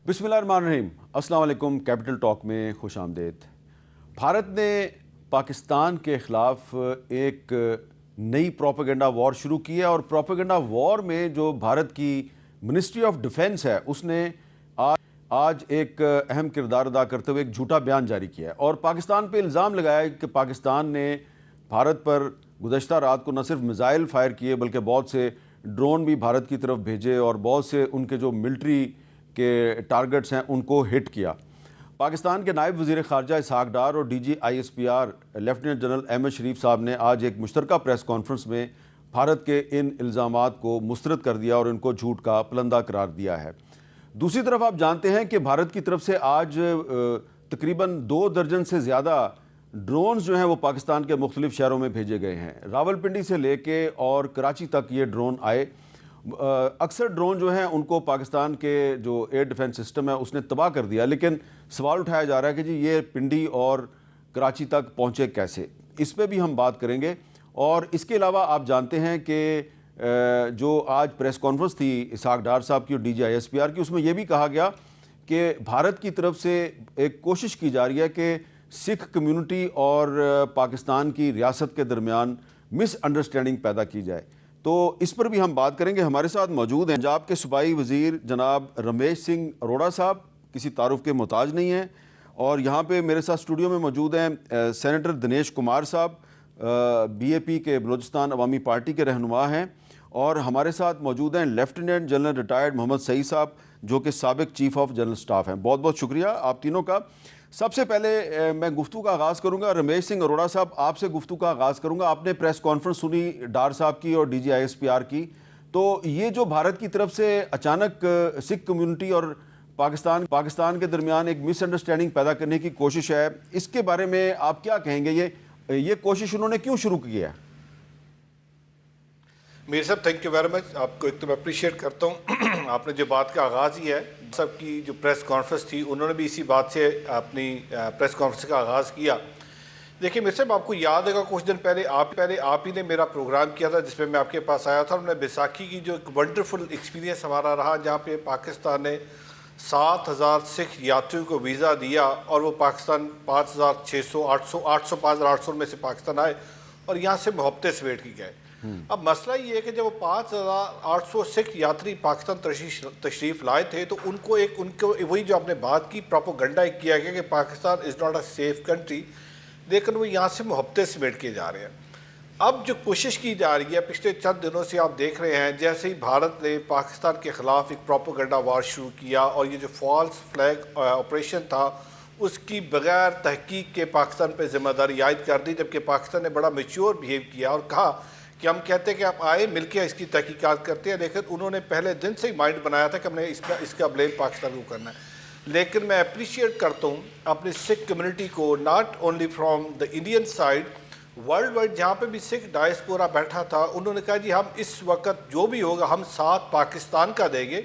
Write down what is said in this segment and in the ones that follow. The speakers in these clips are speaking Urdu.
بسم اللہ الرحمن الرحیم۔ السلام علیکم۔ کیپٹل ٹاک میں خوش آمدید۔ بھارت نے پاکستان کے خلاف ایک نئی پروپیگنڈا وار شروع کی ہے، اور پروپیگنڈا وار میں جو بھارت کی منسٹری آف ڈیفنس ہے اس نے آج ایک اہم کردار ادا کرتے ہوئے ایک جھوٹا بیان جاری کیا ہے اور پاکستان پہ الزام لگایا ہے کہ پاکستان نے بھارت پر گزشتہ رات کو نہ صرف میزائل فائر کیے بلکہ بہت سے ڈرون بھی بھارت کی طرف بھیجے اور بہت سے ان کے جو ملٹری کے ٹارگٹس ہیں ان کو ہٹ کیا۔ پاکستان کے نائب وزیر خارجہ اسحاق ڈار اور D G I S P R lieutenant general Ahmed Sharif صاحب نے آج ایک مشترکہ پریس کانفرنس میں بھارت کے ان الزامات کو مسترد کر دیا اور ان کو جھوٹ کا پلندہ قرار دیا ہے۔ دوسری طرف آپ جانتے ہیں کہ بھارت کی طرف سے آج تقریباً 2 درجن سے زیادہ ڈرونز جو ہیں وہ پاکستان کے مختلف شہروں میں بھیجے گئے ہیں۔ راولپنڈی سے لے کے اور کراچی تک یہ ڈرون آئے۔ اکثر ڈرون جو ہیں ان کو پاکستان کے جو ایئر ڈیفنس سسٹم ہے اس نے تباہ کر دیا، لیکن سوال اٹھایا جا رہا ہے کہ جی یہ پنڈی اور کراچی تک پہنچے کیسے؟ اس پہ بھی ہم بات کریں گے۔ اور اس کے علاوہ آپ جانتے ہیں کہ جو آج پریس کانفرنس تھی اسحاق ڈار صاحب کی اور D G I S P R کی، اس میں یہ بھی کہا گیا کہ بھارت کی طرف سے ایک کوشش کی جا رہی ہے کہ سکھ کمیونٹی اور پاکستان کی ریاست کے درمیان مس انڈرسٹینڈنگ پیدا کی جائے۔ تو اس پر بھی ہم بات کریں گے۔ ہمارے ساتھ موجود ہیں پنجاب کے صوبائی وزیر جناب رمیش سنگھ اروڑا صاحب، کسی تعارف کے محتاج نہیں ہیں، اور یہاں پہ میرے ساتھ اسٹوڈیو میں موجود ہیں سینیٹر دنیش کمار صاحب، بی اے پی کے بلوچستان عوامی پارٹی کے رہنما ہیں، اور ہمارے ساتھ موجود ہیں لیفٹیننٹ جنرل ریٹائرڈ محمد سعید صاحب جو کہ سابق چیف آف جنرل سٹاف ہیں۔ بہت بہت شکریہ آپ تینوں کا۔ سب سے پہلے میں گفتگو کا آغاز کروں گا رمیش سنگھ اروڑا صاحب، آپ سے گفتگو کا آغاز کروں گا۔ آپ نے پریس کانفرنس سنی ڈار صاحب کی اور D G I S P R کی، تو یہ جو بھارت کی طرف سے اچانک سکھ کمیونٹی اور پاکستان کے درمیان ایک مس انڈرسٹینڈنگ پیدا کرنے کی کوشش ہے، اس کے بارے میں آپ کیا کہیں گے؟ یہ کوشش انہوں نے کیوں شروع کی ہے؟ میر صاحب تھینک یو ویری مچ، آپ کو ایک تو میں اپریشیٹ کرتا ہوں۔ آپ نے جو بات کا آغاز ہی ہے، سب کی جو پریس کانفرنس تھی انہوں نے بھی اسی بات سے اپنی پریس کانفرنس کا آغاز کیا۔ دیکھیں میر صاحب، آپ کو یاد ہے کہ کچھ دن پہلے آپ ہی نے میرا پروگرام کیا تھا جس میں میں آپ کے پاس آیا تھا، اور میں بیساکھی کی جو ایک ونڈرفل ایکسپیرینس ہمارا رہا جہاں پہ پاکستان نے 7,000 سکھ یاتریوں کو ویزا دیا اور وہ پاکستان 5,600 800 میں سے پاکستان آئے اور یہاں سے محبتیں سمیٹ کی گئے۔ اب مسئلہ یہ ہے کہ جب وہ 5,800 سکھ یاتری پاکستان تشریف لائے تھے تو ان کو وہی جو آپ نے بات کی پروپیگنڈا کیا گیا کہ Pakistan is not a safe country, لیکن وہ یہاں سے محبتیں سمیٹ کے جا رہے ہیں۔ اب جو کوشش کی جا رہی ہے پچھلے چند دنوں سے آپ دیکھ رہے ہیں، جیسے ہی بھارت نے پاکستان کے خلاف ایک پروپیگنڈا وار شروع کیا اور یہ جو فالس فلیگ آپریشن تھا اس کی بغیر تحقیق کے پاکستان پہ ذمہ داری عائد کر دی، جبکہ پاکستان نے بڑا میچور بیہیو کیا اور کہا کہ ہم کہتے ہیں کہ آپ آئے مل کے اس کی تحقیقات کرتے ہیں، لیکن انہوں نے پہلے دن سے ہی مائنڈ بنایا تھا کہ ہم نے اس کا بلیم پاکستان کو کرنا ہے۔ لیکن میں اپریشیٹ کرتا ہوں اپنی سکھ کمیونٹی کو، not only from the Indian side, world wide جہاں پہ بھی سکھ ڈائسپورا بیٹھا تھا، انہوں نے کہا جی ہم اس وقت جو بھی ہوگا ہم ساتھ پاکستان کا دیں گے،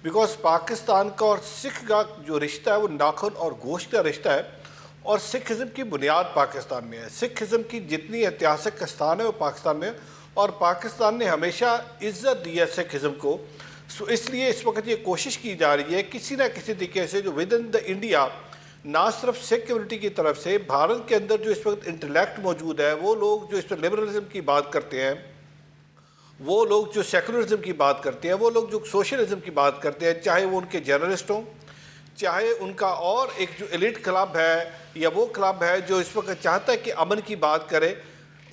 بیکاز پاکستان کا اور سکھ کا جو رشتہ ہے وہ ناخن اور گوشت کا رشتہ ہے، اور سکھ ازم کی بنیاد پاکستان میں ہے۔ سکھ ازم کی جتنی ایتہاسک استان ہے وہ پاکستان میں ہے، اور پاکستان نے ہمیشہ عزت دی ہے سکھ ازم کو۔ سو اس لیے اس وقت یہ کوشش کی جا رہی ہے کسی نہ کسی طریقے سے جو ود ان دا انڈیا، نہ صرف سکھ کمیونٹی کی طرف سے، بھارت کے اندر جو اس وقت انٹلیکٹ موجود ہے، وہ لوگ جو اس پر لبرلزم کی بات کرتے ہیں، وہ لوگ جو سیکولرزم کی بات کرتے ہیں، وہ لوگ جو سوشلزم کی بات کرتے ہیں، چاہے وہ ان کے جرنلسٹ ہوں، چاہے ان کا اور ایک جو ایلیٹ کلب ہے یا وہ کلب ہے جو اس وقت چاہتا ہے کہ امن کی بات کرے،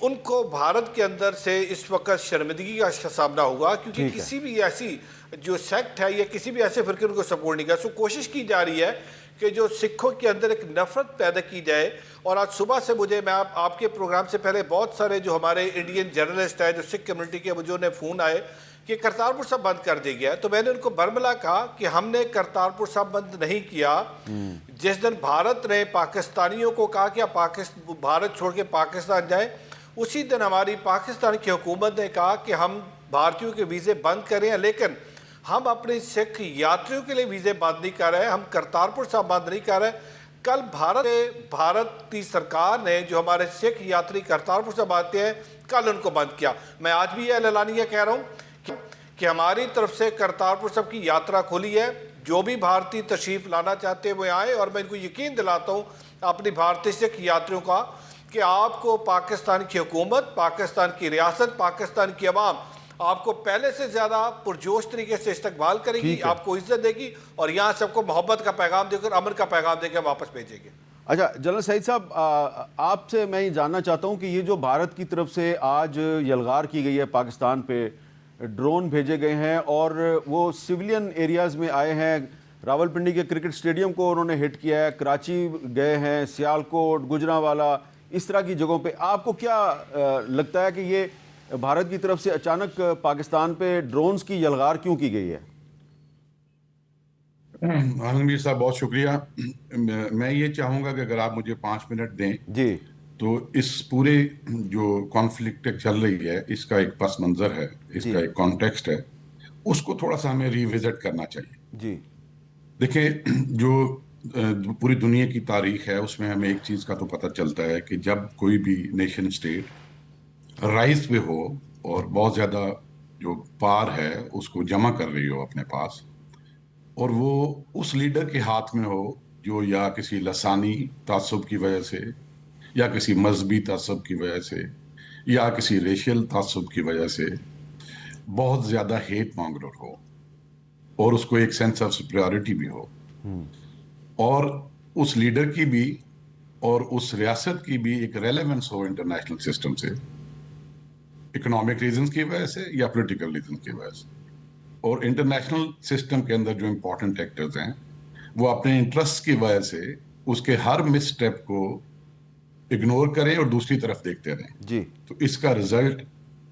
ان کو بھارت کے اندر سے اس وقت شرمندگی کا سامنا ہوگا، کیونکہ کسی بھی ایسی جو سیکٹ ہے یا کسی بھی ایسے فرقے ان کو سپورٹ نہیں کرا۔ سو کوشش کی جا رہی ہے کہ جو سکھوں کے اندر ایک نفرت پیدا کی جائے، اور آج صبح سے مجھے میں آپ کے پروگرام سے پہلے بہت سارے جو ہمارے انڈین جرنلسٹ ہیں جو سکھ کمیونٹی کے، مجھے انہیں فون آئے کہ کرتارپور صاحب بند کر دیا گیا ہے، تو میں نے ان کو برملا کہا کہ ہم نے کرتارپور صاحب بند نہیں کیا۔ جس دن بھارت نے پاکستانیوں کو کہا کہ آپ بھارت چھوڑ کے پاکستان جائیں، اسی دن ہماری پاکستان کی حکومت نے کہا کہ ہم بھارتیوں کے ویزے بند کریں، لیکن ہم اپنے سکھ یاتریوں کے لیے ویزے بند نہیں کر رہے، ہم کرتارپور صاحب بند نہیں کر رہے۔ کل بھارت کی سرکار نے جو ہمارے سکھ یاتری کرتارپور صاحب آتے ہیں، کل ان کو بند کیا۔ میں آج بھی یہ اعلانیہ کہہ رہا ہوں کہ ہماری طرف سے کرتارپور صاحب کی یاترا کھلی ہے، جو بھی بھارتی تشریف لانا چاہتے ہیں وہ آئیں، اور میں ان کو یقین دلاتا ہوں اپنی بھارتی سکھ یاتریوں کا کہ آپ کو پاکستان کی حکومت، پاکستان کی ریاست، پاکستان کی عوام آپ کو پہلے سے زیادہ پرجوش طریقے سے استقبال کرے گی، آپ کو عزت دے گی، اور یہاں سب کو محبت کا پیغام دے کر، امن کا پیغام دے کر واپس بھیجے گی۔ اچھا جنرل سعید صاحب، آپ سے میں یہ جاننا چاہتا ہوں کہ یہ جو بھارت کی طرف سے آج یلغار کی گئی ہے پاکستان پہ، ڈرون بھیجے گئے ہیں اور وہ سویلین ایریاز میں آئے ہیں، راولپنڈی کے کرکٹ سٹیڈیم کو انہوں نے ہٹ کیا ہے، کراچی گئے ہیں، سیالکوٹ، گجرانوالہ، اس طرح کی جگہوں پہ، آپ کو کیا لگتا ہے کہ یہ بھارت کی طرف سے اچانک پاکستان پہ ڈرونز کی یلغار کیوں کی گئی ہے؟ عالمگیر صاحب بہت شکریہ۔ میں یہ چاہوں گا کہ اگر آپ مجھے 5 منٹ دیں جی تو اس پورے جو کانفلکٹ چل رہی ہے، اس کا ایک پس منظر ہے، اس جی کا ایک کانٹیکسٹ ہے، اس کو تھوڑا سا ہمیں ریوزٹ کرنا چاہیے۔ جی دیکھیں، جو پوری دنیا کی تاریخ ہے اس میں ہمیں ایک چیز کا تو پتہ چلتا ہے کہ جب کوئی بھی نیشن اسٹیٹ رائز پہ ہو اور بہت زیادہ جو پار ہے اس کو جمع کر رہی ہو اپنے پاس، اور وہ اس لیڈر کے ہاتھ میں ہو جو یا کسی لسانی تعصب کی وجہ سے، یا کسی مذہبی تعصب کی وجہ سے، یا کسی ریشل تعصب کی وجہ سے بہت زیادہ ہیٹ مانگرر ہو، اور اس کو ایک سینس آف سپریورٹی بھی ہو، اور اس لیڈر کی بھی اور اس ریاست کی بھی ایک ریلیونس ہو انٹرنیشنل سسٹم سے، اکنامک ریزنز کی وجہ سے یا پولیٹیکل ریزنز کی وجہ سے۔ اور انٹرنیشنل سسٹم کے اندر جو امپورٹنٹ ایکٹرز ہیں وہ اپنے انٹرسٹ کی وجہ سے اس کے ہر مس اسٹیپ کو اگنور کریں اور دوسری طرف دیکھتے رہیں، جی تو اس کا رزلٹ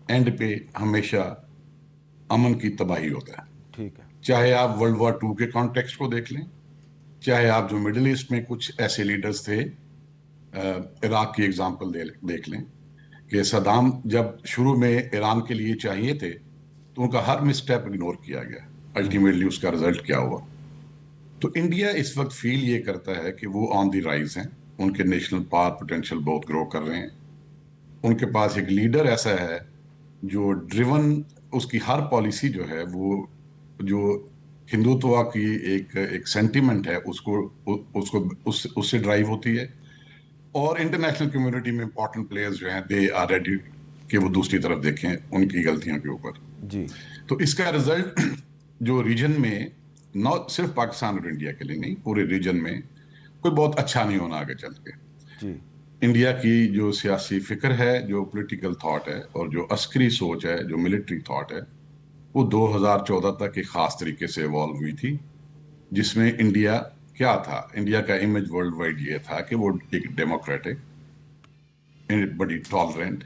اینڈ پہ ہمیشہ امن کی تباہی ہوتا ہے۔ ٹھیک ہے، چاہے آپ ورلڈ وار 2 کے کانٹیکسٹ کو دیکھ لیں، چاہے آپ جو مڈل ایسٹ میں کچھ ایسے لیڈرز تھے، عراق کی ایگزامپل دیکھ لیں کہ صدام جب شروع میں ایران کے لیے چاہیے تھے تو ان کا ہر مس اسٹیپ اگنور کیا گیا، الٹیمیٹلی اس کا رزلٹ کیا ہوا۔ تو انڈیا اس وقت فیل یہ کرتا ہے کہ وہ آن دی رائز ہیں، ان کے نیشنل پاور پوٹینشیل بہت گرو کر رہے ہیں، ان کے پاس ایک لیڈر ایسا ہے جو ڈریون، اس کی ہر پالیسی جو ہے وہ جو ہندوتوا کی ایک سینٹیمنٹ ہے اس سے ڈرائیو ہوتی ہے، اور انٹرنیشنل کمیونٹی میں امپورٹنٹ پلیئرز جو ہیں دے آر ریڈی کہ وہ دوسری طرف دیکھیں ان کی غلطیوں کے اوپر۔ جی تو اس کا رزلٹ جو ریجن میں، نہ صرف پاکستان اور انڈیا کے لیے نہیں، پورے ریجن میں کوئی بہت اچھا نہیں ہونا آگے چل کے۔ جی انڈیا کی جو سیاسی فکر ہے، جو پولیٹیکل تھاٹ ہے، اور جو عسکری سوچ ہے، جو ملٹری تھاٹ ہے، وہ 2014 تک ایک خاص طریقے سے ایوالو ہوئی تھی، جس میں انڈیا کیا تھا، انڈیا کا امیج ورلڈ وائڈ یہ تھا کہ وہ ایک ڈیموکریٹک، بڑی ٹالرنٹ،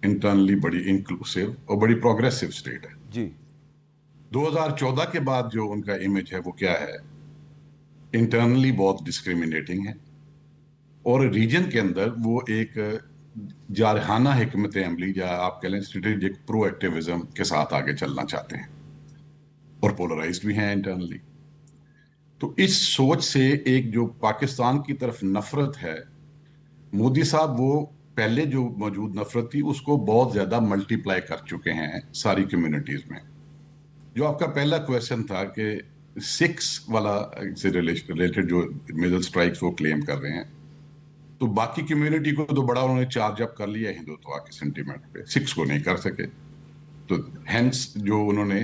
انٹرنلی بڑی انکلوسیو اور بڑی پروگریسو اسٹیٹ ہے۔ جی 2014 کے بعد جو ان کا امیج ہے وہ کیا ہے؟ انٹرنلی بہت ڈسکریمنیٹنگ ہے، اور ریجن کے اندر وہ ایک جارحانہ حکمت عملی، یا آپ کہہ لیں اسٹریٹجک پرو ایکٹیوزم کے ساتھ آگے چلنا چاہتے ہیں، اور پولرائزڈ بھی ہیں انٹرنلی۔ تو اس سوچ سے ایک جو پاکستان کی طرف نفرت ہے، مودی صاحب وہ پہلے جو موجود نفرت تھی اس کو بہت زیادہ ملٹی پلائی کر چکے ہیں ساری کمیونٹیز میں۔ جو آپ کا پہلا کویشچن تھا کہ سکس والا سے ریلیٹڈ جو میزل اسٹرائکس وہ کلیم کر رہے ہیں، تو باقی کمیونٹی کو تو بڑا انہوں نے چارج اپ کر لیا ہندوتوا کے سینٹیمنٹ پہ، سکس کو نہیں کر سکے۔ تو ہینس جو انہوں نے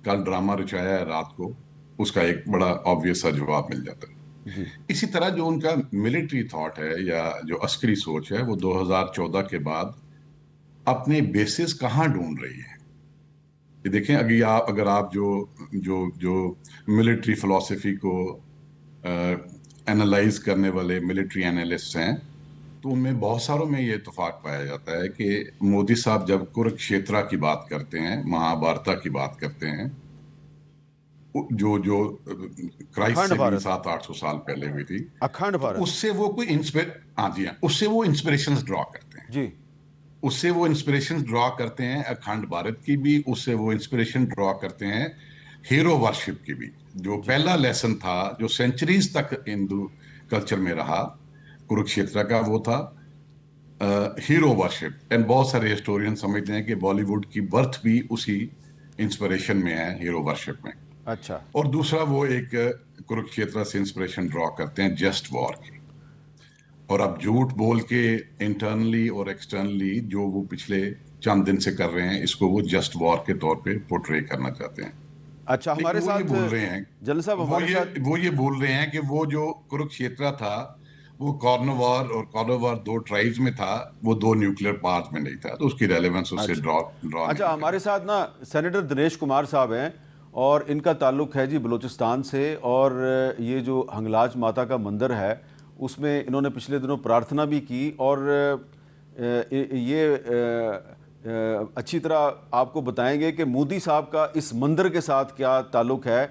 کل ڈرامہ رچایا ہے رات کو، اس کا ایک بڑا آبویس سا جواب مل جاتا ہے۔ جی اسی طرح جو ان کا ملٹری تھاٹ ہے یا جو عسکری سوچ ہے، وہ 2014 کے بعد اپنے بیسز کہاں ڈھونڈ رہی ہے۔ یہ دیکھیں، اگر آپ جو ملٹری فلسفی کو اینالائز کرنے والے ملٹری اینالسٹ ہیں، تو ان میں بہت ساروں میں یہ اتفاق پایا جاتا ہے کہ مودی صاحب جب کرکشیترا کی بات کرتے ہیں، مہابھارتا کی بات کرتے ہیں، جو کرائسٹ سے بھی 700-800 سال پہلے ہوئی تھی، اکھنڈ بھارت، اس سے وہ کوئی اس سے وہ انسپریشنز ڈرا کرتے ہیں، جی اس سے وہ انسپریشن ڈرا کرتے ہیں اکھنڈ بھارت کی بھی، اس سے وہ انسپریشن ڈرا کرتے ہیں ہیرو ورشپ کی بھی۔ جو پہلا لیسن تھا جو سینچریز تک ہندو کلچر میں رہا کرکشیترا کا، وہ تھا ہیرو ورشپ، اینڈ بہت سارے ہسٹورین سمجھتے ہیں کہ بالی ووڈ کی برتھ بھی اسی انسپریشن میں ہے، ہیرو ورشپ میں۔ اچھا اور دوسرا وہ ایک کروکشیترا سے انسپریشن ڈرا کرتے ہیں جسٹ وار کی، اور اب جھوٹ بول کے انٹرنلی اور ایکسٹرنلی جو وہ پچھلے چند دن سے کر رہے ہیں، اس کو وہ جسٹ وار کے طور پہ پورٹری کرنا چاہتے ہیں۔ اچھا، ہمارے لیکن وہ یہ ساتھ بول رہے ہیں، جنرل صاحب ہمارے ساتھ وہ یہ بول رہے ہیں کہ وہ جو کروکشیترا تھا وہ کارنووار اور کارنووار 2 ٹرائبز میں تھا، وہ 2 نیوکلیر پارز میں نہیں تھا، تو اس کی ریلیونس اس سے ڈرا اچھا، ہمارے ساتھ نا سینیٹر دنیش کمار صاحب ہیں، اور ان کا تعلق ہے جی بلوچستان سے، اور یہ جو ہنگلاج ماتا کا مندر ہے اس میں انہوں نے پچھلے دنوں پرارتھنا بھی کی، اور یہ اچھی طرح آپ کو بتائیں گے کہ مودی صاحب کا اس مندر کے ساتھ کیا تعلق ہے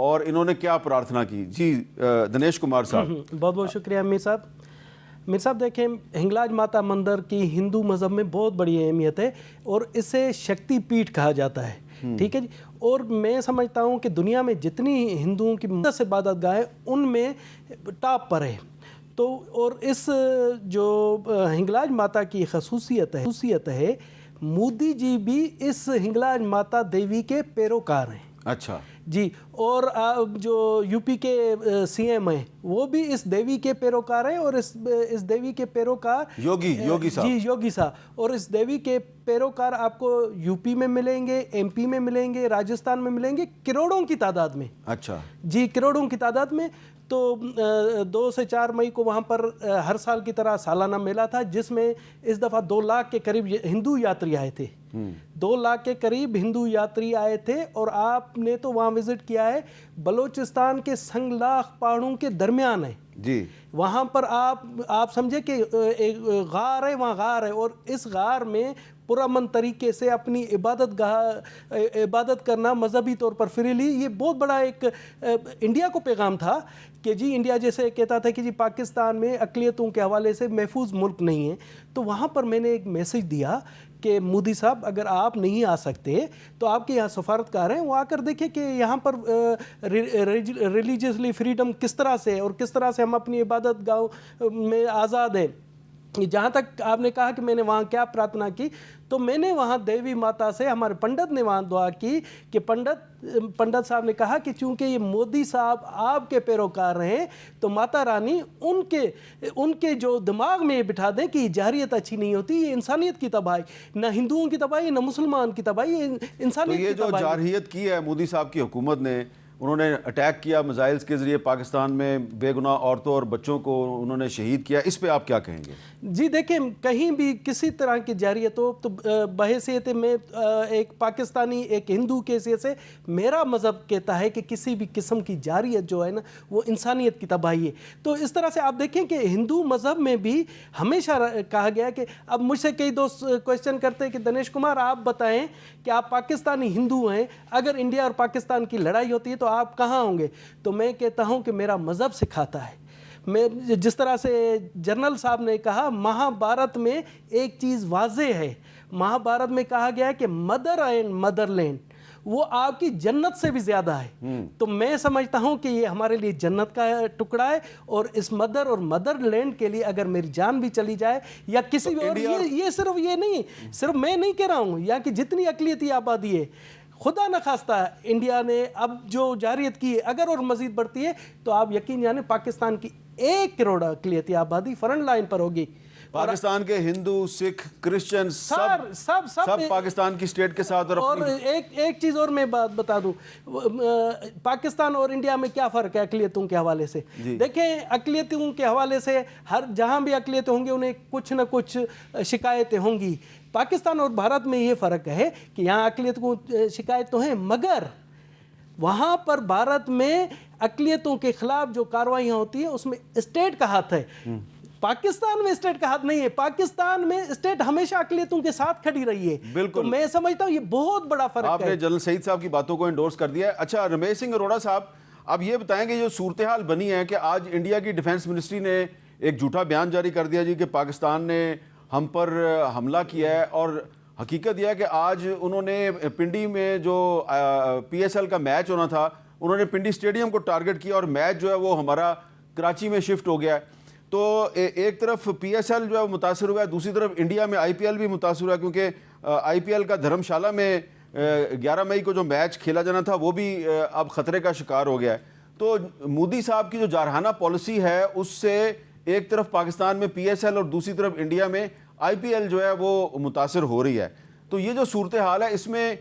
اور انہوں نے کیا پرارتھنا کی۔ جی دنیش کمار صاحب۔ بہت بہت شکریہ میر صاحب۔ میر صاحب دیکھیں، ہنگلاج ماتا مندر کی ہندو مذہب میں بہت بڑی اہمیت ہے، اور اسے شکتی پیٹھ کہا جاتا ہے، ٹھیک ہے جی۔ اور میں سمجھتا ہوں کہ دنیا میں جتنی ہندوؤں کی مقدس عبادت گاہیں ان میں ٹاپ پر ہے، تو اور اس جو ہنگلاج ماتا کی خصوصیت ہے، مودی جی بھی اس ہنگلاج ماتا دیوی کے پیروکار ہیں۔ اچھا جی، اور جو یو پی کے سی ایم ہیں وہ بھی اس دیوی کے پیروکار ہیں، اور اس دیوی کے پیروکار یوگی صاحب، جی یوگی صاحب، اور اس دیوی کے پیروکار آپ کو یو پی میں ملیں گے، ایم پی میں ملیں گے، راجستھان میں ملیں گے، کروڑوں کی تعداد میں۔ اچھا جی، کروڑوں کی تعداد میں۔ تو 2 سے 4 مئی کو وہاں پر ہر سال کی طرح سالانہ میلہ تھا، جس میں اس دفعہ 2 لاکھ کے قریب ہندو یاتری آئے تھے، 2 لاکھ کے قریب ہندو یاتری آئے تھے، اور آپ نے تو وہاں وزٹ کیا ہے، بلوچستان کے سنگلاخ پہاڑوں کے درمیان ہے جی، وہاں پر آپ سمجھے کہ ایک غار ہے، وہاں غار ہے، اور اس غار میں پرامن طریقے سے اپنی عبادت کرنا مذہبی طور پر فریلی، یہ بہت بڑا ایک انڈیا کو پیغام تھا کہ جی انڈیا جیسے کہتا تھا کہ جی پاکستان میں اقلیتوں کے حوالے سے محفوظ ملک نہیں ہے، تو وہاں پر میں نے ایک میسج دیا کہ مودی صاحب اگر آپ نہیں آ سکتے تو آپ کے یہاں سفارتکار ہیں، وہ آ کر دیکھیں کہ یہاں پر ریلیجیسلی فریڈم کس طرح سے ہے، اور کس طرح سے ہم اپنی عبادت گاہوں میں آزاد ہیں۔ جہاں تک آپ نے کہا کہ میں نے وہاں کیا پرارتھنا کی، تو میں نے وہاں دیوی ماتا سے، ہمارے پنڈت نے وہاں دعا کی کہ پنڈت صاحب نے کہا کہ چونکہ یہ مودی صاحب آپ کے پیروکار ہیں، تو ماتا رانی ان کے جو دماغ میں یہ بٹھا دیں کہ یہ جارحیت اچھی نہیں ہوتی، یہ انسانیت کی تباہی، نہ ہندوؤں کی تباہی نہ مسلمان کی تباہی، یہ انسانیت کی تو یہ جو تباہی۔ جارحیت کی ہے مودی صاحب کی حکومت نے، انہوں نے اٹیک کیا میزائلز کے ذریعے پاکستان میں، بے گناہ عورتوں اور بچوں کو انہوں نے شہید کیا، اس پہ آپ کیا کہیں گے؟ جی دیکھیں، کہیں بھی کسی طرح کی جارحیت ہو تو بحیثیت میں ایک پاکستانی، ایک ہندو کے حیثیت سے میرا مذہب کہتا ہے کہ کسی بھی قسم کی جارحیت جو ہے نا وہ انسانیت کی تباہی ہے۔ تو اس طرح سے آپ دیکھیں کہ ہندو مذہب میں بھی ہمیشہ کہا گیا کہ اب مجھ سے کئی دوست کویشچن کرتے ہیں کہ دنیش کمار آپ بتائیں کہ آپ پاکستانی ہندو ہیں، اگر انڈیا اور پاکستان کی لڑائی ہوتی ہے تو آپ کہاں ہوں گے؟ تو میں کہتا ہوں کہ میرا مذہب سکھاتا ہے۔ میں جس طرح سے جنرل صاحب نے کہا، مہابھارت میں ایک چیز واضح ہے، مہابھارت میں کہا گیا ہے کہ مدر اینڈ مدر لینڈ وہ آپ کی جنت سے بھی زیادہ ہے۔ تو میں سمجھتا ہوں کہ یہ ہمارے لیے جنت کا ٹکڑا ہے، اور اس مدر اور مدر لینڈ کے لیے اگر میری جان بھی چلی جائے یا کسی بھی، اور یہ صرف یہ نہیں، صرف میں نہیں کہہ رہا ہوں، یہاں کی جتنی اقلیتی آبادی ہے، خدا نخواستہ انڈیا نے اب جو جارحیت کی ہے اگر اور مزید بڑھتی ہے تو آپ یقین جانیں پاکستان کی 1 کروڑ اقلیتی آبادی فرنٹ لائن پر ہوگی۔ پاکستان کے ہندو، سکھ، کرسچن سب پاکستان کی سٹیٹ کے ساتھ، اور ایک چیز اور میں بات بتا دوں، پاکستان اور انڈیا میں کیا فرق ہے اقلیتوں کے حوالے سے؟ دیکھیں، اقلیتوں کے حوالے سے ہر جہاں بھی اقلیتیں ہوں گی انہیں کچھ نہ کچھ شکایتیں ہوں گی۔ پاکستان اور بھارت میں یہ فرق ہے کہ یہاں اقلیت کو شکایت تو ہیں، مگر وہاں پر بھارت میں اقلیتوں کے خلاف جو کارروائیاں ہوتی ہیں اس میں اسٹیٹ کا ہاتھ ہے، پاکستان میں اسٹیٹ کا ہاتھ نہیں ہے۔ پاکستان میں اسٹیٹ ہمیشہ اقلیتوں کے ساتھ کھڑی رہی ہے۔ بالکل، میں سمجھتا ہوں یہ بہت بڑا فرق ہے۔ آپ نے جنرل سعید صاحب کی باتوں کو انڈورس کر دیا ہے۔ اچھا رمیش سنگھ اروڑا صاحب، اب یہ بتائیں کہ جو صورتحال بنی ہے کہ آج انڈیا کی ڈیفنس منسٹری نے ایک جھوٹا بیان جاری کر دیا جی کہ پاکستان نے ہم پر حملہ کیا ہے، اور حقیقت یہ ہے کہ آج انہوں نے پنڈی میں جو پی ایس ایل کا میچ ہونا تھا، انہوں نے پنڈی اسٹیڈیم کو ٹارگٹ کیا، اور میچ جو ہے وہ ہمارا کراچی میں شفٹ ہو گیا ہے۔ تو ایک طرف پی ایس ایل جو ہے وہ متاثر ہوا ہے، دوسری طرف انڈیا میں آئی پی ایل بھی متاثر ہوا ہے، کیونکہ آئی پی ایل کا دھرم شالہ میں 11 مئی کو جو میچ کھیلا جانا تھا وہ بھی اب خطرے کا شکار ہو گیا ہے. تو مودی صاحب کی جو جارحانہ پالیسی ہے اس سے ایک طرف پاکستان میں پی ایس ایل اور دوسری طرف انڈیا میں آئی پی ایل جو ہے وہ متاثر ہو رہی ہے. تو یہ جو صورتحال ہے اس میں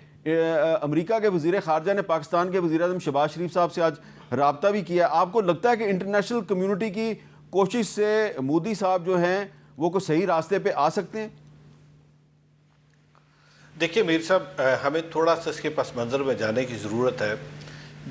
امریکہ کے وزیر خارجہ نے پاکستان کے وزیر اعظم شہباز شریف صاحب سے آج رابطہ بھی کیا. آپ کو لگتا ہے کہ انٹرنیشنل کمیونٹی کی کوشش سے مودی صاحب جو ہیں وہ کوئی صحیح راستے پہ آ سکتے ہیں؟ دیکھیے میر صاحب، ہمیں تھوڑا سا اس کے پس منظر میں جانے کی ضرورت ہے.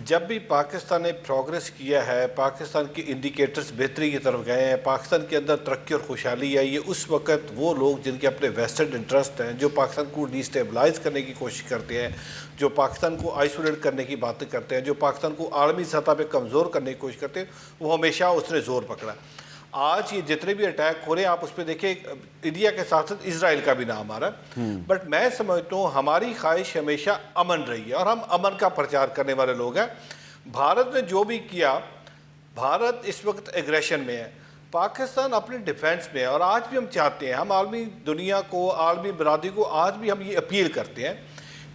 جب بھی پاکستان نے پروگریس کیا ہے، پاکستان کے انڈیکیٹرز بہتری کی طرف گئے ہیں، پاکستان کے اندر ترقی اور خوشحالی ہے، یہ اس وقت وہ لوگ جن کے اپنے ویسٹڈ انٹرسٹ ہیں، جو پاکستان کو ڈی اسٹیبلائز کرنے کی کوشش کرتے ہیں، جو پاکستان کو آئسولیٹ کرنے کی باتیں کرتے ہیں، جو پاکستان کو عالمی سطح پہ کمزور کرنے کی کوشش کرتے ہیں، وہ ہمیشہ اس نے زور پکڑا. آج یہ جتنے بھی اٹیک ہو رہے ہیں آپ اس پہ دیکھیں، انڈیا کے ساتھ ساتھ اسرائیل کا بھی نام آ رہا ہے. بٹ میں سمجھتا ہوں ہماری خواہش ہمیشہ امن رہی ہے اور ہم امن کا پرچار کرنے والے لوگ ہیں. بھارت نے جو بھی کیا، بھارت اس وقت ایگریشن میں ہے، پاکستان اپنے ڈیفینس میں ہے. اور آج بھی ہم چاہتے ہیں، ہم عالمی دنیا کو، عالمی برادری کو آج بھی ہم یہ اپیل کرتے ہیں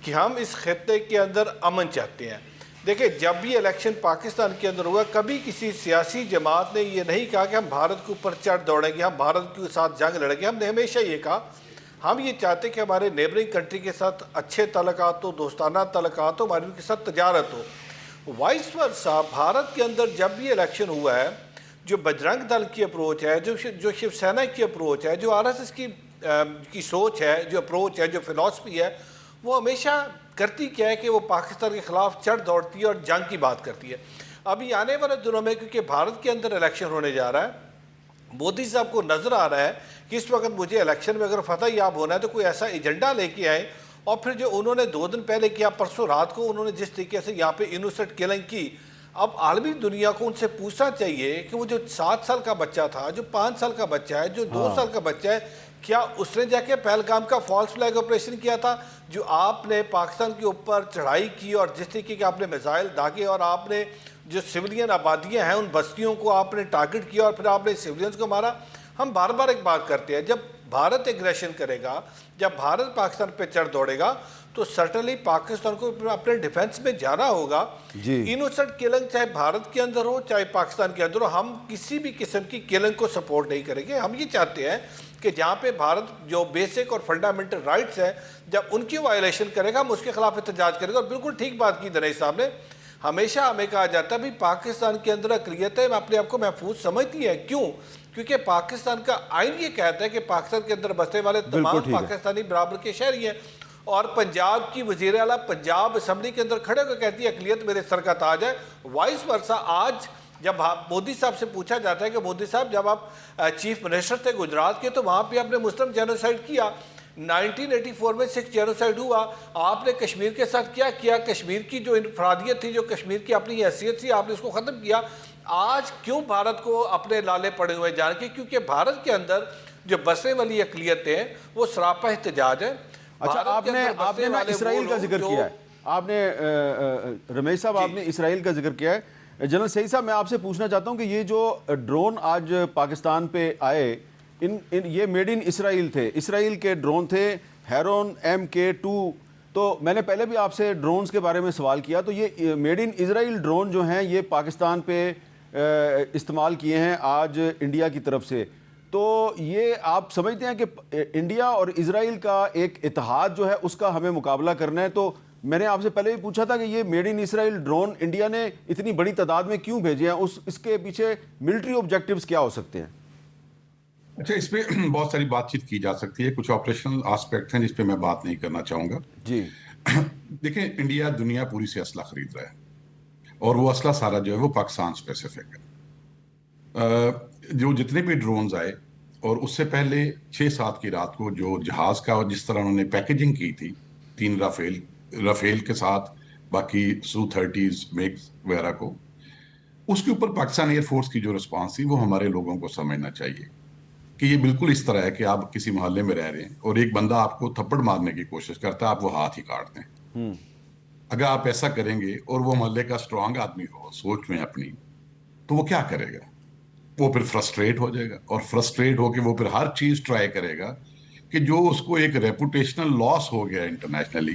کہ ہم اس خطے کے اندر امن چاہتے ہیں. دیکھیں، جب بھی الیکشن پاکستان کے اندر ہوا، کبھی کسی سیاسی جماعت نے یہ نہیں کہا کہ ہم بھارت کے اوپر چڑھ دوڑیں گے، ہم بھارت کے ساتھ جنگ لڑیں گے. ہم نے ہمیشہ یہ کہا ہم یہ چاہتے کہ ہمارے نیبرنگ کنٹری کے ساتھ اچھے تعلقات ہو، دوستانہ تعلقات ہو، ہمارے ان کے ساتھ تجارت ہو. وائس ورسا بھارت کے اندر جب بھی الیکشن ہوا ہے، جو بجرنگ دل کی اپروچ ہے، جو شیو سینا کی اپروچ ہے، جو آر ایس ایس کی سوچ ہے، جو اپروچ ہے، جو فلاسفی ہے، وہ ہمیشہ کرتی کیا ہے کہ وہ پاکستان کے خلاف چڑھ دوڑتی ہے اور جنگ کی بات کرتی ہے. ابھی آنے والے دنوں میں کیونکہ بھارت کے اندر الیکشن ہونے جا رہا ہے، مودی صاحب کو نظر آ رہا ہے کہ اس وقت مجھے الیکشن میں اگر فتح یاب ہونا ہے تو کوئی ایسا ایجنڈا لے کے آئے. اور پھر جو انہوں نے 2 دن پہلے کیا، پرسوں رات کو انہوں نے جس طریقے سے یہاں پہ انوسنٹ کلنگ کی، اب عالمی دنیا کو ان سے پوچھنا چاہیے کہ وہ جو 7 سال کا بچہ تھا، جو 5 سال کا بچہ ہے، جو 2 سال کا بچہ ہے، کیا اس نے جا کے پہلگام کا فالس فلیگ آپریشن کیا تھا؟ جو آپ نے پاکستان کے اوپر چڑھائی کی اور جس طریقے کے آپ نے میزائل داغے اور آپ نے جو سویلین آبادیاں ہیں ان بستیوں کو آپ نے ٹارگٹ کیا اور پھر آپ نے سویلینز کو مارا. ہم بار بار ایک بات کرتے ہیں، جب بھارت ایگریشن کرے گا، جب بھارت پاکستان پہ چڑھ دوڑے گا تو سرٹنلی پاکستان کو اپنے ڈیفینس میں جانا ہوگا. انوسنٹ کلنگ چاہے بھارت کے اندر ہو چاہے پاکستان کے اندر ہو، ہم کسی بھی قسم کی کلنگ کو سپورٹ نہیں کریں گے. ہم یہ چاہتے ہیں کہ جہاں پہ بھارت جو بیسک اور فنڈامنٹل رائٹس ہیں، جب ان کی وائلیشن کرے گا ہم اس کے خلاف احتجاج کریں گے. اور بالکل ٹھیک بات کی دنیش صاحب نے، ہمیشہ ہمیں کہا جاتا ہے بھی پاکستان کے اندر اقلیتیں اپنے آپ کو محفوظ سمجھتی ہیں. کیوں؟ کیونکہ پاکستان کا آئین یہ کہتا ہے کہ پاکستان کے اندر بسنے والے تمام پاکستانی برابر کے شہری ہیں. اور پنجاب کی وزیر اعلیٰ پنجاب اسمبلی کے اندر کھڑے ہو کے کہتی ہے اقلیت میرے سر کا تاج ہے. وائس ورسا آج جب مودی صاحب سے پوچھا جاتا ہے کہ مودی صاحب جب آپ چیف منسٹر تھے گجرات کے تو وہاں پہ آپ نے مسلم جینوسائیڈ کیا، 1984 میں سکھ جینوسائیڈ ہوا، آپ نے کشمیر کے ساتھ کیا کیا؟ کشمیر کی جو انفرادیت تھی، جو کشمیر کی اپنی حیثیت تھی، آپ نے اس کو ختم کیا. آج کیوں بھارت کو اپنے لالے پڑے ہوئے جان کے؟ کیونکہ بھارت کے اندر جو بسنے والی اقلیتیں ہیں وہ سراپا احتجاج ہے. اچھا، آپ نے اسرائیل کا ذکر کیا ہے، آپ نے رمیش صاحب آپ نے اسرائیل کا ذکر کیا ہے. جنرل سعید صاحب، میں آپ سے پوچھنا چاہتا ہوں کہ یہ جو ڈرون آج پاکستان پہ آئے، یہ میڈ ان اسرائیل تھے، اسرائیل کے ڈرون تھے، ہیرون MK2. تو میں نے پہلے بھی آپ سے ڈرونز کے بارے میں سوال کیا، تو یہ میڈ ان اسرائیل ڈرون جو ہیں یہ پاکستان پہ استعمال کیے ہیں آج انڈیا کی طرف سے. تو یہ آپ سمجھتے ہیں کہ انڈیا اور اسرائیل کا ایک اتحاد جو ہے اس کا ہمیں مقابلہ کرنا ہے؟ تو میں نے آپ سے پہلے بھی پوچھا تھا کہ یہ made in Israel drone India نے اتنی بڑی تعداد میں کیوں بھیجے ہیں، اس کے پیچھے ملٹری آبجیکٹیوز کیا ہو سکتے ہیں؟ اچھا، اس پہ بہت ساری بات چیت کی جا سکتی ہے، کچھ آپریشنل آسپیکٹ ہیں جس پہ میں بات نہیں کرنا چاہوں گا. جی دیکھیں، انڈیا دنیا پوری سے اسلحہ خرید رہا ہے اور وہ اسلحہ سارا جو ہے وہ پاکستان اسپیسیفک ہے. جو جتنے بھی ڈرونز آئے اور اس سے پہلے 6-7 کی رات کو جو جہاز کا جس طرح انہوں نے پیکیجنگ کی تھی 3 رافیل کے ساتھ باقی Su-30s میکس وغیرہ کو، اس کے اوپر پاکستان ایئر فورس کی جو رسپانس تھی وہ ہمارے لوگوں کو سمجھنا چاہیے کہ یہ بالکل اس طرح ہے کہ آپ کسی محلے میں رہ رہے ہیں اور ایک بندہ آپ کو تھپڑ مارنے کی کوشش کرتا ہے، آپ وہ ہاتھ ہی کاٹ دیں. اگر آپ ایسا کریں گے اور وہ محلے کا اسٹرانگ آدمی ہو سوچ میں اپنی، تو وہ کیا کرے گا؟ وہ پھر فرسٹریٹ ہو جائے گا اور فرسٹریٹ ہو کے وہ پھر ہر چیز ٹرائی کرے گا کہ جو اس کو ایک ریپوٹیشنل لاس ہو گیا انٹرنیشنلی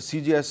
CGS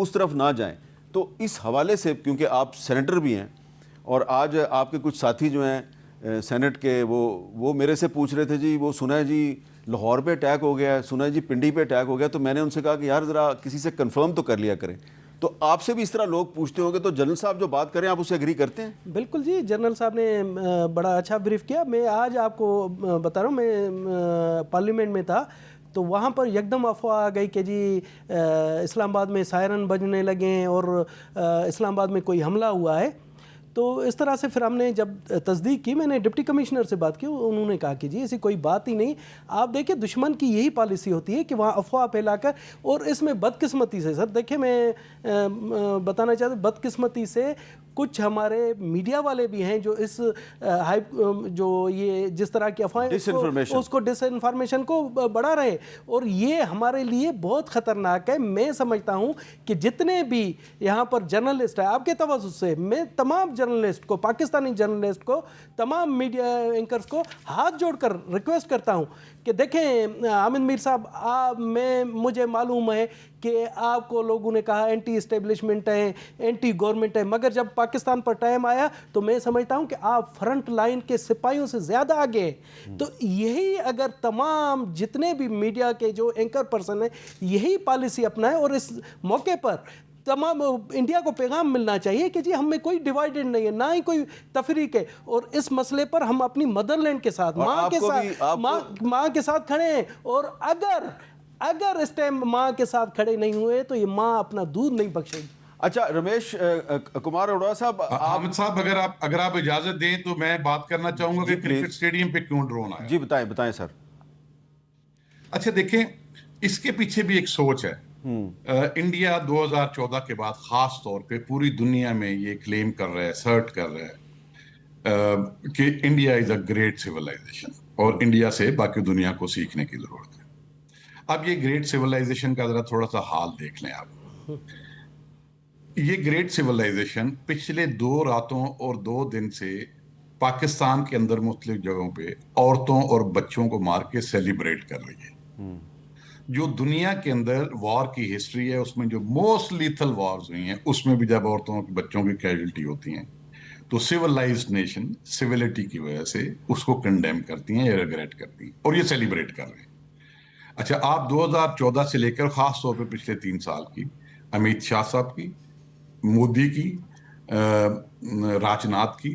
اس طرف نہ جائیں. تو اس حوالے سے کیونکہ آپ سینیٹر بھی ہیں اور آج آپ کے کچھ ساتھی جو ہیں سینٹ کے وہ میرے سے پوچھ رہے تھے جی وہ سنا ہے جی لاہور پہ اٹیک ہو گیا ہے, سنا ہے جی پنڈی پہ اٹیک ہو گیا, تو میں نے ان سے کہا کہ یار ذرا کسی سے کنفرم تو کر لیا کریں. تو آپ سے بھی اس طرح لوگ پوچھتے ہوں گے, تو جنرل صاحب جو بات کریں آپ اسے اگری کرتے ہیں؟ بالکل جی, جنرل صاحب نے بڑا اچھا بریف کیا. میں آج آپ کو بتا رہا ہوں, میں پارلیمنٹ میں تھا تو وہاں پر یکدم افواہ آ گئی کہ جی اسلام آباد میں سائرن بجنے لگے اور اسلام آباد میں کوئی حملہ ہوا ہے. تو اس طرح سے پھر ہم نے جب تصدیق کی, میں نے ڈپٹی کمشنر سے بات کی, انہوں نے کہا کہ جی ایسی کوئی بات ہی نہیں. آپ دیکھیں دشمن کی یہی پالیسی ہوتی ہے کہ وہاں افواہ پھیلا کر, اور اس میں بدقسمتی سے سر دیکھیں میں بتانا چاہتا ہوں بدقسمتی سے کچھ ہمارے میڈیا والے بھی ہیں جو اس جو یہ جس طرح کی افواہیں اس کو ڈس انفارمیشن کو بڑھا رہے ہیں, اور یہ ہمارے لیے بہت خطرناک ہے. میں سمجھتا ہوں کہ جتنے بھی یہاں پر جرنلسٹ ہیں, آپ کے توسط سے میں تمام جرنلسٹ کو, پاکستانی جرنلسٹ کو, تمام میڈیا اینکرز کو ہاتھ جوڑ کر ریکویسٹ کرتا ہوں کہ دیکھیں عامر میر صاحب, مجھے معلوم ہے کہ آپ کو لوگوں نے کہا اینٹی اسٹیبلشمنٹ ہے, اینٹی گورنمنٹ ہے, مگر جب پاکستان پر ٹائم آیا تو میں سمجھتا ہوں کہ آپ فرنٹ لائن کے سپاہیوں سے زیادہ آگے ہیں. تو یہی اگر تمام جتنے بھی میڈیا کے جو اینکر پرسن ہیں یہی پالیسی اپنائیں, اور اس موقع پر تمام انڈیا کو پیغام ملنا چاہیے کہ جی ہم میں کوئی ڈیوائیڈڈ نہیں ہے, نہ ہی کوئی تفریق ہے, اور اس مسئلے پر ہم اپنی مدر لینڈ کے ساتھ, ماں کے ساتھ کھڑے ہیں. اور اگر اس ٹائم ماں کے ساتھ کھڑے نہیں ہوئے تو یہ ماں اپنا دودھ نہیں بخشے گی. اچھا رمیش کمار اروڑا صاحب, حامد صاحب اگر آپ اجازت دیں تو میں بات کرنا چاہوں گا کہ کرکٹ اسٹیڈیم پہ کیوں ڈرون آیا. جی بتائیں سر. اچھا دیکھیں, اس کے پیچھے بھی ایک سوچ ہے. انڈیا 2014 کے بعد خاص طور پہ پوری دنیا میں یہ کلیم کر رہا ہے, اسرٹ کر رہا ہے کہ India is a great civilisation, اور انڈیا سے باقی دنیا کو سیکھنے کی ضرورت ہے. اب یہ گریٹ سیولائزیشن کا ذرا تھوڑا سا حال دیکھ لیں آپ. یہ گریٹ سیولائزیشن پچھلے 2 راتوں اور 2 دن سے پاکستان کے اندر مختلف جگہوں پہ عورتوں اور بچوں کو مار کے سیلیبریٹ کر رہی ہے. جو دنیا کے اندر وار کی ہسٹری ہے اس میں جو موسٹ لیتھل وارز ہوئی ہیں, اس میں بھی جب عورتوں اور بچوں کی کیجولٹی ہوتی ہیں تو سیولائزڈ نیشن سیولٹی کی وجہ سے اس کو کنڈیم کرتی ہیں یا ریگریٹ کرتی ہیں, اور یہ سیلیبریٹ کر رہے ہیں. اچھا, آپ 2014 سے لے کر خاص طور پہ پچھلے 3 سال کی امیت شاہ صاحب کی, مودی کی, راجناتھ کی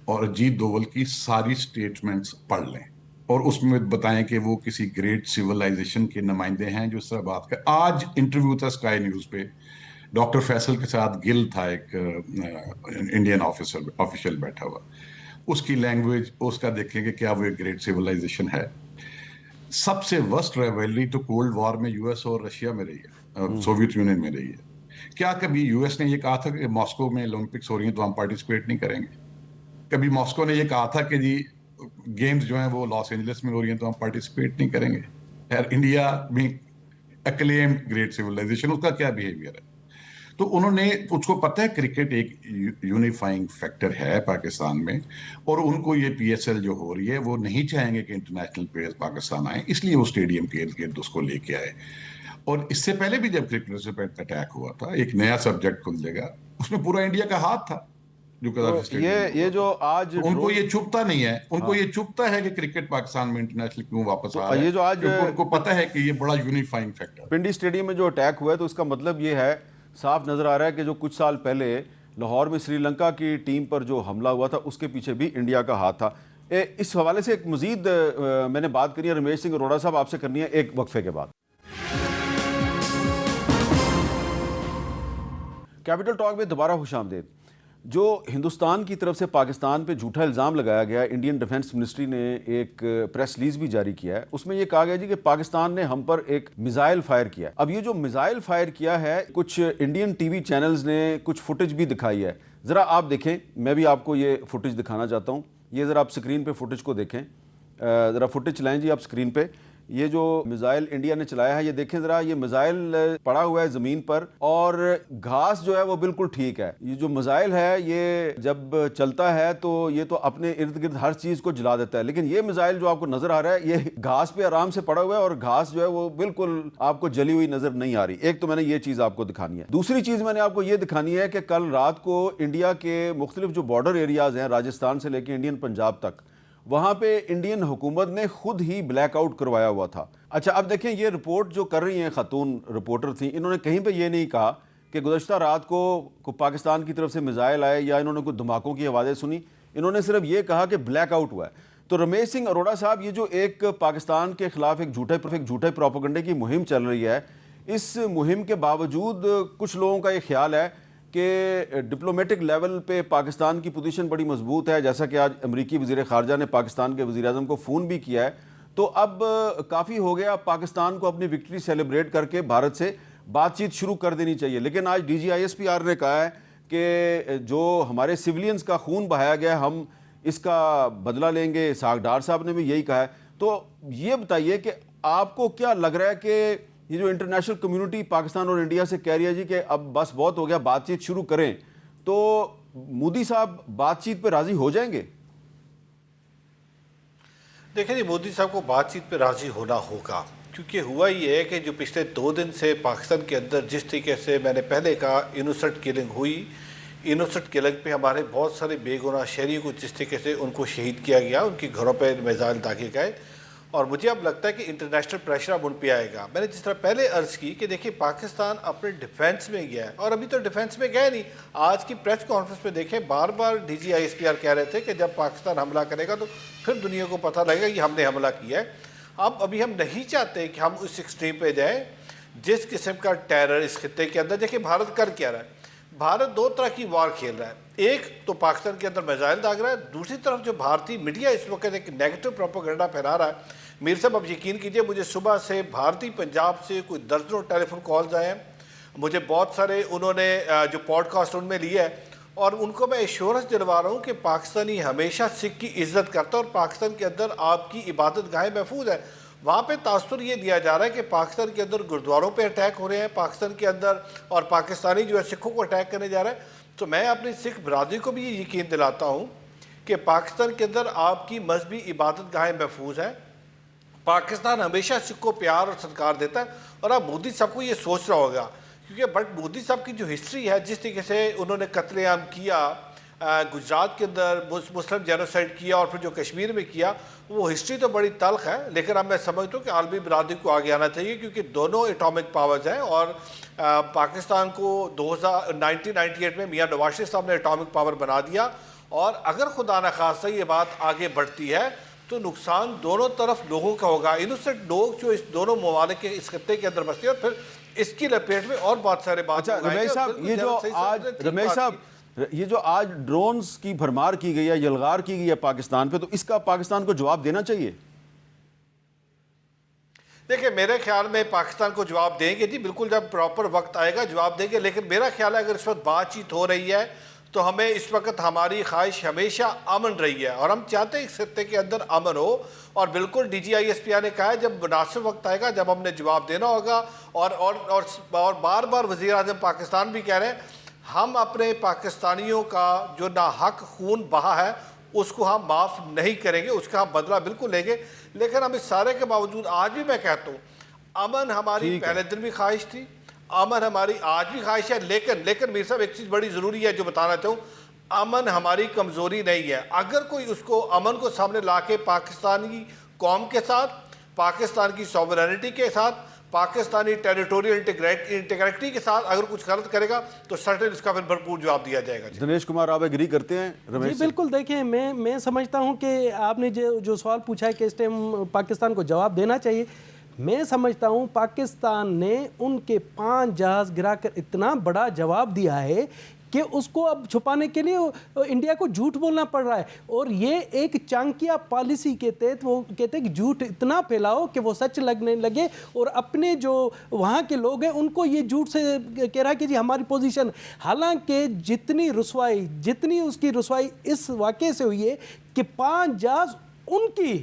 اور اجیت دوول کی ساری سٹیٹمنٹس پڑھ لیں, اور اس میں بتائیں کہ وہ کسی گریٹ سیولائزیشن کے نمائندے ہیں جو اس طرح بات کر. آج انٹرویو تھا اسکائی نیوز پہ, ڈاکٹر فیصل کے ساتھ گل تھا ایک انڈین آفیشل بیٹھا ہوا, اس کی لینگویج اس کا دیکھیں کہ کیا وہ ایک گریٹ سیولائزیشن ہے. سب سے ورسٹ رائیولری تو کولڈ وار میں یو ایس اور رشیا میں رہی ہے, سوویت یونین میں رہی ہے. کیا کبھی یو ایس نے یہ کہا تھا کہ ماسکو میں اولمپکس ہو رہی ہیں تو ہم پارٹیسپیٹ نہیں کریں گے؟ کبھی ماسکو نے یہ کہا تھا کہ جی گیمز جو ہیں وہ لاس اینجلس میں ہو رہی ہیں تو ہم پارٹیسپیٹ نہیں کریں گے؟ انڈیا میں اکلیم گریٹ سیولائزیشن, اس کا کیا بیہیویئر ہے؟ تو انہوں نے, اس کو پتہ ہے کرکٹ ایک یونیفائنگ فیکٹر ہے پاکستان میں, اور ان کو یہ پی ایس ایل جو ہو رہی ہے وہ نہیں چاہیں گے کہ انٹرنیشنل پلیئرز پاکستان آئیں, اس لیے وہ اسٹیڈیم کے ارد گرد اس کو لے کے آئے. اور اس سے پہلے بھی جب کرکٹرز پہ اٹیک ہوا تھا, ایک نیا سبجیکٹ کھل جائے گا, اس میں پورا انڈیا کا ہاتھ تھا. یہ جو آج ان کو یہ چپتا نہیں ہے, ان کو یہ چپتا ہے کہ کرکٹ پاکستان میں انٹرنیشنل کیوں واپس آ رہا ہے, یہ جو آج ان کو پتہ ہے کہ یہ بڑا یونیفائنگ فیکٹر. پنڈی اسٹیڈیم میں جو اٹیک ہوا ہے تو اس کا مطلب یہ ہے, صاف نظر آ رہا ہے کہ جو کچھ سال پہلے لاہور میں سری لنکا کی ٹیم پر جو حملہ ہوا تھا اس کے پیچھے بھی انڈیا کا ہاتھ تھا. اس حوالے سے ایک مزید میں نے بات کرنی ہے رمیش سنگھ اروڑا صاحب آپ سے کرنی ہے ایک وقفے کے بعد. کیپٹل ٹاک میں دوبارہ خوش آمدید. جو ہندوستان کی طرف سے پاکستان پہ جھوٹا الزام لگایا گیا ہے, انڈین ڈیفنس منسٹری نے ایک پریس ریلیز بھی جاری کیا ہے, اس میں یہ کہا گیا جی کہ پاکستان نے ہم پر ایک میزائل فائر کیا. اب یہ جو میزائل فائر کیا ہے, کچھ انڈین ٹی وی چینلز نے کچھ فوٹیج بھی دکھائی ہے, ذرا آپ دیکھیں. میں بھی آپ کو یہ فوٹیج دکھانا چاہتا ہوں, یہ ذرا آپ سکرین پہ فوٹیج کو دیکھیں, ذرا فوٹیج چلائیں جی آپ سکرین پہ. یہ جو میزائل انڈیا نے چلایا ہے، یہ دیکھیں ذرا، یہ میزائل پڑا ہوا ہے زمین پر اور گھاس جو ہے وہ بالکل ٹھیک ہے. یہ جو میزائل ہے یہ جب چلتا ہے تو یہ تو اپنے ارد گرد ہر چیز کو جلا دیتا ہے، لیکن یہ میزائل جو آپ کو نظر آ رہا ہے یہ گھاس پہ آرام سے پڑا ہوا ہے اور گھاس جو ہے وہ بالکل آپ کو جلی ہوئی نظر نہیں آ رہی. ایک تو میں نے یہ چیز آپ کو دکھانی ہے. دوسری چیز میں نے آپ کو یہ دکھانی ہے کہ کل رات کو انڈیا کے مختلف جو بارڈر ایریاز ہیں راجستھان سے لے کے انڈین پنجاب تک، وہاں پہ انڈین حکومت نے خود ہی بلیک آؤٹ کروایا ہوا تھا. اچھا اب دیکھیں یہ رپورٹ جو کر رہی ہیں خاتون رپورٹر تھیں، انہوں نے کہیں پہ یہ نہیں کہا کہ گزشتہ رات کو پاکستان کی طرف سے میزائل آئے یا انہوں نے کوئی دھماکوں کی آوازیں سنی. انہوں نے صرف یہ کہا کہ بلیک آؤٹ ہوا ہے. تو رمیش سنگھ اروڑا صاحب، یہ جو ایک پاکستان کے خلاف ایک جھوٹے پروپیگنڈے کی مہم چل رہی ہے، اس مہم کے باوجود کچھ لوگوں کا یہ خیال ہے کہ ڈپلومیٹک لیول پہ پاکستان کی پوزیشن بڑی مضبوط ہے، جیسا کہ آج امریکی وزیر خارجہ نے پاکستان کے وزیر اعظم کو فون بھی کیا ہے. تو اب کافی ہو گیا، پاکستان کو اپنی وکٹری سیلیبریٹ کر کے بھارت سے بات چیت شروع کر دینی چاہیے. لیکن آج DGISPR نے کہا ہے کہ جو ہمارے سویلینز کا خون بہایا گیا ہم اس کا بدلہ لیں گے. اسحاق ڈار صاحب نے بھی یہی کہا ہے. تو یہ بتائیے کہ آپ کو کیا لگ رہا ہے کہ یہ جو انٹرنیشنل کمیونٹی پاکستان اور انڈیا سے کہہ رہی ہے جی کہ اب بس بہت ہو گیا، بات چیت شروع کریں، تو مودی صاحب بات چیت پہ راضی ہو جائیں گے؟ دیکھیں جی، مودی صاحب کو بات چیت پہ راضی ہونا ہوگا، کیونکہ ہوا یہ ہے کہ جو پچھلے 2 دن سے پاکستان کے اندر جس طریقے سے میں نے پہلے کہا انوسنٹ کلنگ ہوئی، انوسنٹ کلنگ پہ ہمارے بہت سارے بے گناہ شہریوں کو جس طریقے سے ان کو شہید کیا گیا، ان کے گھروں پہ میزائل داغے گئے، اور مجھے اب لگتا ہے کہ انٹرنیشنل پریشر اب ان پہ آئے گا. میں نے جس طرح پہلے عرض کی کہ دیکھیں پاکستان اپنے ڈیفینس میں گیا ہے، اور ابھی تو ڈیفینس میں گیا نہیں. آج کی پریس کانفرنس میں دیکھیں بار بار DGISPR کہہ رہے تھے کہ جب پاکستان حملہ کرے گا تو پھر دنیا کو پتہ لگے گا کہ ہم نے حملہ کیا ہے. ابھی ہم نہیں چاہتے کہ ہم اس ایکسٹریم پہ جائیں جس قسم کا ٹیرر اس خطے کے اندر. دیکھیں بھارت کر کیا رہا ہے، بھارت 2 طرح کی وار کھیل رہا ہے. ایک تو پاکستان کے اندر میزائل داغ رہا ہے، دوسری طرف جو بھارتی میڈیا اس وقت ایک نیگیٹو پروپیگنڈا پھیلا رہا ہے. میر صاحب اب یقین کیجئے، مجھے صبح سے بھارتی پنجاب سے کوئی درجنوں ٹیلی فون کالز آئے ہیں. مجھے بہت سارے انہوں نے جو پوڈ کاسٹ ان میں لیے ہے، اور ان کو میں ایشورنس دلوا رہا ہوں کہ پاکستانی ہمیشہ سکھ کی عزت کرتا ہے اور پاکستان کے اندر آپ کی عبادت گاہیں محفوظ ہے. وہاں پہ تاثر یہ دیا جا رہا ہے کہ پاکستان کے اندر گردواروں پہ اٹیک ہو رہے ہیں پاکستان کے اندر، اور پاکستانی جو ہے سکھوں کو اٹیک کرنے جا رہا ہے. تو میں اپنی سکھ برادری کو بھی یہ یقین دلاتا ہوں کہ پاکستان کے اندر آپ کی مذہبی عبادت گاہیں محفوظ ہیں. پاکستان ہمیشہ سکھ کو پیار اور ستکار دیتا ہے، اور اب مودی صاحب کو یہ سوچنا ہوگا، کیونکہ بٹ مودی صاحب کی جو ہسٹری ہے، جس طریقے سے انہوں نے قتل عام کیا گجرات کے اندر، مسلم جینوسائڈ کیا، اور پھر جو کشمیر میں کیا، وہ ہسٹری تو بڑی تلخ ہے. لیکن اب میں سمجھتا ہوں کہ عالمی برادری کو آگے آنا چاہیے، کیونکہ دونوں اٹامک پاورز ہیں، اور پاکستان کو 1998 میں میاں نواز شریف صاحب نے اٹامک پاور بنا دیا، اور اگر خدا نخواستہ یہ بات آگے بڑھتی ہے تو نقصان دونوں طرف لوگوں کا ہوگا. انوسنٹ لوگ جو اس دونوں ممالک کے اس خطے کے اندر بستے ہیں، اور پھر اس کی لپیٹ میں اور بہت سارے بات. اچھا رمیش صاحب، یہ جو آج ڈرونز کی بھرمار کی گئی ہے، یلغار کی گئی ہے پاکستان پہ، تو اس کا پاکستان کو جواب دینا چاہیے؟ دیکھیں میرے خیال میں پاکستان کو جواب دیں گے جی، بالکل جب پراپر وقت آئے گا جواب دیں گے. لیکن میرا خیال ہے اگر اس وقت بات چیت ہو رہی ہے تو ہمیں اس وقت ہماری خواہش ہمیشہ امن رہی ہے، اور ہم چاہتے ہیں اس خطے کے اندر امن ہو. اور بالکل DGISPR نے کہا ہے جب مناسب وقت آئے گا جب ہم نے جواب دینا ہوگا. اور بار بار وزیر اعظم پاکستان بھی کہہ رہے ہیں ہم اپنے پاکستانیوں کا جو ناحق خون بہا ہے اس کو ہم معاف نہیں کریں گے، اس کا ہم بدلہ بالکل لیں گے. لیکن ہم اس سارے کے باوجود آج بھی میں کہتا ہوں امن ہماری پہلے دن بھی خواہش تھی، امن ہماری آج بھی خواہش ہے. لیکن میر صاحب ایک چیز بڑی ضروری ہے جو بتانا چاہوں، امن ہماری کمزوری نہیں ہے. اگر کوئی اس کو امن کو سامنے لا کے پاکستانی قوم کے ساتھ، پاکستان کی سوورینٹی کے ساتھ، پاکستانی ٹیریٹوریل انٹیگریٹی کے ساتھ اگر کچھ غلط کرے گا تو سرٹن اس کا پھر بھرپور جواب دیا جائے گا. دنیش کمار آپ ایگری کرتے ہیں؟ جی بالکل. دیکھیں میں سمجھتا ہوں کہ آپ نے جو سوال پوچھا ہے کہ اس ٹائم پاکستان کو جواب دینا چاہیے، میں سمجھتا ہوں پاکستان نے ان کے 5 جہاز گرا کر اتنا بڑا جواب دیا ہے کہ اس کو اب چھپانے کے لیے انڈیا کو جھوٹ بولنا پڑ رہا ہے. اور یہ ایک چانکیا پالیسی کے تحت وہ کہتے ہیں کہ جھوٹ اتنا پھیلاؤ کہ وہ سچ لگنے لگے، اور اپنے جو وہاں کے لوگ ہیں ان کو یہ جھوٹ سے کہہ رہا ہے کہ جی ہماری پوزیشن. حالانکہ جتنی اس کی رسوائی اس واقعے سے ہوئی ہے کہ 5 جہاز ان کی